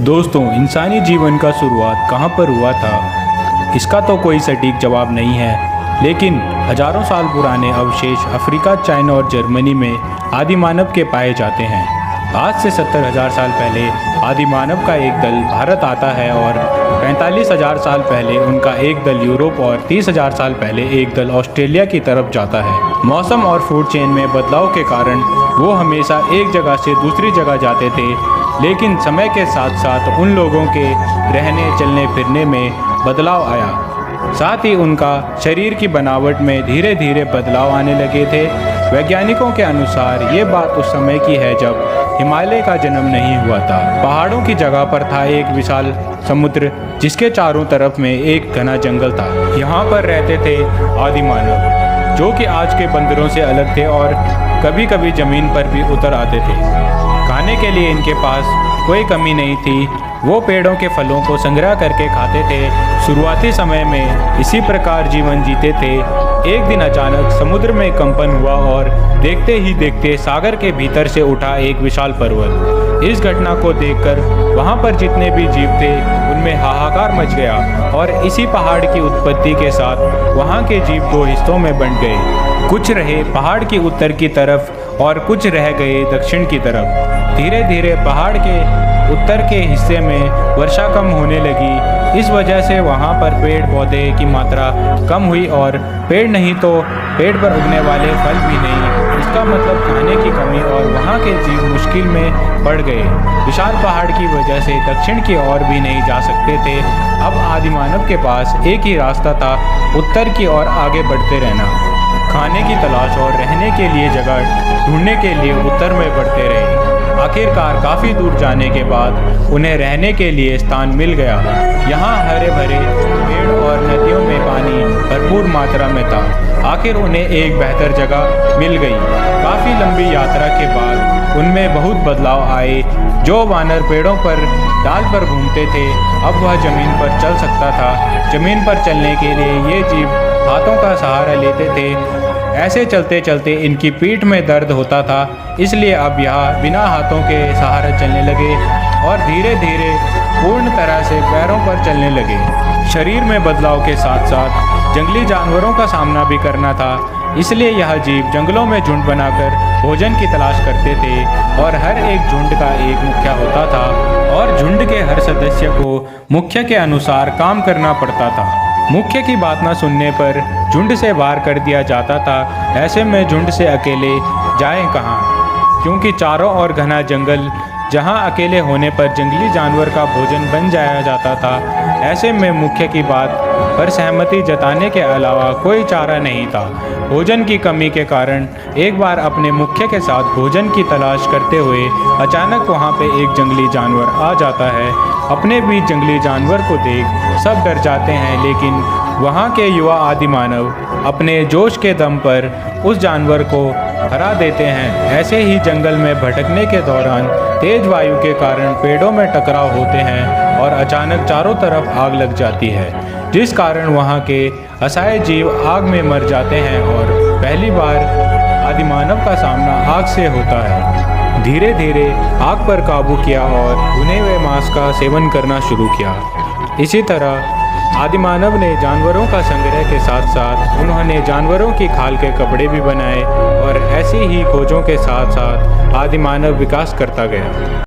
दोस्तों, इंसानी जीवन का शुरुआत कहाँ पर हुआ था, इसका तो कोई सटीक जवाब नहीं है, लेकिन हजारों साल पुराने अवशेष अफ्रीका, चाइना और जर्मनी में आदि मानव के पाए जाते हैं। आज से 70,000 साल पहले आदि मानव का एक दल भारत आता है और 45,000 साल पहले उनका एक दल यूरोप और 30,000 साल पहले एक दल ऑस्ट्रेलिया की तरफ जाता है। मौसम और फूड चेन में बदलाव के कारण वो हमेशा एक जगह से दूसरी जगह जाते थे, लेकिन समय के साथ साथ उन लोगों के रहने, चलने फिरने में बदलाव आया। साथ ही उनका शरीर की बनावट में धीरे धीरे बदलाव आने लगे थे। वैज्ञानिकों के अनुसार ये बात उस समय की है जब हिमालय का जन्म नहीं हुआ था। पहाड़ों की जगह पर था एक विशाल समुद्र, जिसके चारों तरफ में एक घना जंगल था। यहाँ पर रहते थे आदि मानव, जो कि आज के बंदरों से अलग थे और कभी कभी जमीन पर भी उतर आते थे। खाने के लिए इनके पास कोई कमी नहीं थी, वो पेड़ों के फलों को संग्रह करके खाते थे। शुरुआती समय में इसी प्रकार जीवन जीते थे। एक दिन अचानक समुद्र में कंपन हुआ और देखते ही देखते सागर के भीतर से उठा एक विशाल पर्वत। इस घटना को देखकर वहाँ पर जितने भी जीव थे उनमें हाहाकार मच गया और इसी पहाड़ की उत्पत्ति के साथ वहाँ के जीव दो हिस्सों में बंट गए। कुछ रहे पहाड़ की उत्तर की तरफ और कुछ रह गए दक्षिण की तरफ। धीरे धीरे पहाड़ के उत्तर के हिस्से में वर्षा कम होने लगी। इस वजह से वहाँ पर पेड़ पौधे की मात्रा कम हुई और पेड़ नहीं तो पेड़ पर उगने वाले फल भी नहीं। इसका मतलब खाने की कमी और वहाँ के जीव मुश्किल में पड़ गए। विशाल पहाड़ की वजह से दक्षिण की ओर भी नहीं जा सकते थे। अब आदि मानव के पास एक ही रास्ता था, उत्तर की ओर आगे बढ़ते रहना। खाने की तलाश और रहने के लिए जगह ढूंढने के लिए उत्तर में बढ़ते रहे। आखिरकार काफ़ी दूर जाने के बाद उन्हें रहने के लिए स्थान मिल गया। यहाँ हरे भरे पेड़ और नदियों में पानी भरपूर मात्रा में था। आखिर उन्हें एक बेहतर जगह मिल गई। काफ़ी लंबी यात्रा के बाद उनमें बहुत बदलाव आए। जो वानर पेड़ों पर डाल पर घूमते थे, अब वह जमीन पर चल सकता था। जमीन पर चलने के लिए ये जीव हाथों का सहारा लेते थे। ऐसे चलते चलते इनकी पीठ में दर्द होता था, इसलिए अब यह बिना हाथों के सहारे चलने लगे और धीरे धीरे पूर्ण तरह से पैरों पर चलने लगे। शरीर में बदलाव के साथ साथ जंगली जानवरों का सामना भी करना था, इसलिए यह जीव जंगलों में झुंड बनाकर भोजन की तलाश करते थे और हर एक झुंड का एक मुखिया होता था और झुंड के हर सदस्य को मुखिया के अनुसार काम करना पड़ता था। मुख्य की बात न सुनने पर झुंड से बाहर कर दिया जाता था। ऐसे में झुंड से अकेले जाएं कहाँ, क्योंकि चारों ओर घना जंगल, जहाँ अकेले होने पर जंगली जानवर का भोजन बन जाया जाता था। ऐसे में मुख्य की बात पर सहमति जताने के अलावा कोई चारा नहीं था। भोजन की कमी के कारण एक बार अपने मुख्य के साथ भोजन की तलाश करते हुए अचानक वहाँ पे एक जंगली जानवर आ जाता है। अपने बीच जंगली जानवर को देख सब डर जाते हैं, लेकिन वहाँ के युवा आदि मानव अपने जोश के दम पर उस जानवर को हरा देते हैं। ऐसे ही जंगल में भटकने के दौरान तेज वायु के कारण पेड़ों में टकराव होते हैं और अचानक चारों तरफ आग लग जाती है, जिस कारण वहाँ के असहाय जीव आग में मर जाते हैं और पहली बार आदि मानव का सामना आग से होता है। धीरे धीरे आग पर काबू किया और भुने हुए मांस का सेवन करना शुरू किया। इसी तरह आदि मानव ने जानवरों का संग्रह के साथ साथ उन्होंने जानवरों की खाल के कपड़े भी बनाए और ऐसी ही खोजों के साथ साथ आदि मानव विकास करता गया।